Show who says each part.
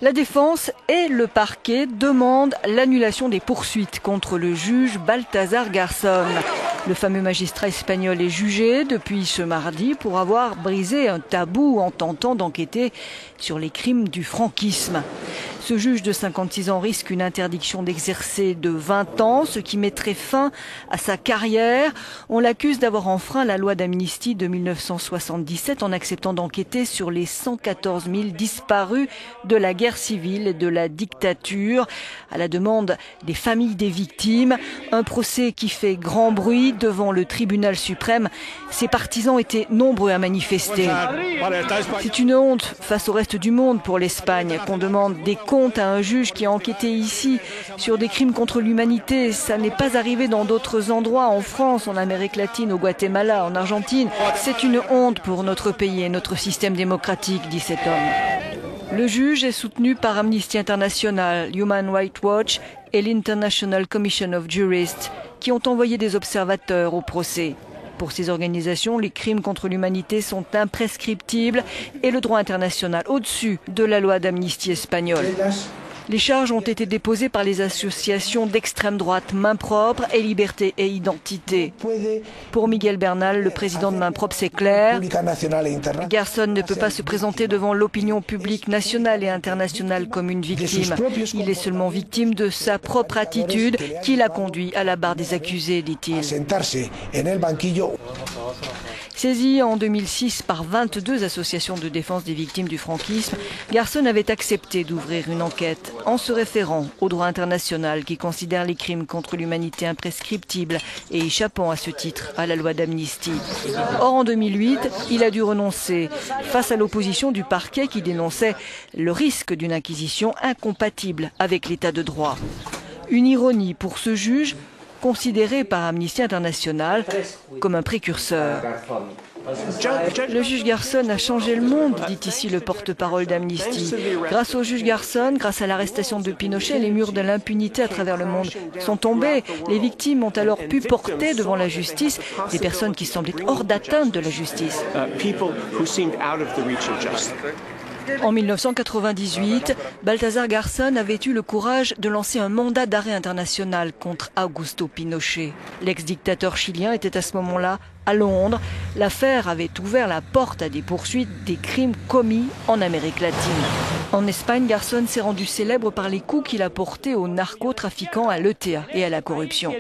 Speaker 1: La défense et le parquet demandent l'annulation des poursuites contre le juge Baltasar Garzón. Le fameux magistrat espagnol est jugé depuis ce mardi pour avoir brisé un tabou en tentant d'enquêter sur les crimes du franquisme. Ce juge de 56 ans risque une interdiction d'exercer de 20 ans, ce qui mettrait fin à sa carrière. On l'accuse d'avoir enfreint la loi d'amnistie de 1977 en acceptant d'enquêter sur les 114 000 disparus de la guerre civile et de la dictature, à la demande des familles des victimes. Un procès qui fait grand bruit devant le tribunal suprême. Ses partisans étaient nombreux à manifester. C'est une honte face au reste du monde pour l'Espagne qu'on demande des comptes à un juge qui a enquêté ici sur des crimes contre l'humanité. Ça n'est pas arrivé dans d'autres endroits, en France, en Amérique latine, au Guatemala, en Argentine. C'est une honte pour notre pays et notre système démocratique, dit cet homme. Le juge est soutenu par Amnesty International, Human Rights Watch et l'International Commission of Jurists, qui ont envoyé des observateurs au procès. Pour ces organisations, les crimes contre l'humanité sont imprescriptibles et le droit international au-dessus de la loi d'amnistie espagnole. Les charges ont été déposées par les associations d'extrême droite Main Propre et Liberté et Identité. Pour Miguel Bernal, le président de Main Propre, c'est clair. Garzón ne peut pas se présenter devant l'opinion publique nationale et internationale comme une victime. Il est seulement victime de sa propre attitude qui l'a conduit à la barre des accusés, dit-il. Saisi en 2006 par 22 associations de défense des victimes du franquisme, Garzón avait accepté d'ouvrir une enquête en se référant au droit international qui considère les crimes contre l'humanité imprescriptibles et échappant à ce titre à la loi d'amnistie. Or, en 2008, il a dû renoncer face à l'opposition du parquet qui dénonçait le risque d'une inquisition incompatible avec l'état de droit. Une ironie pour ce juge, considéré par Amnesty International comme un précurseur. Le juge Garzón a changé le monde, dit ici le porte-parole d'Amnesty. Grâce au juge Garzón, grâce à l'arrestation de Pinochet, les murs de l'impunité à travers le monde sont tombés. Les victimes ont alors pu porter devant la justice des personnes qui semblaient hors d'atteinte de la justice. En 1998, Baltasar Garzón avait eu le courage de lancer un mandat d'arrêt international contre Augusto Pinochet. L'ex-dictateur chilien était à ce moment-là à Londres. L'affaire avait ouvert la porte à des poursuites des crimes commis en Amérique latine. En Espagne, Garzón s'est rendu célèbre par les coups qu'il a portés aux narcotrafiquants, à l'ETA et à la corruption.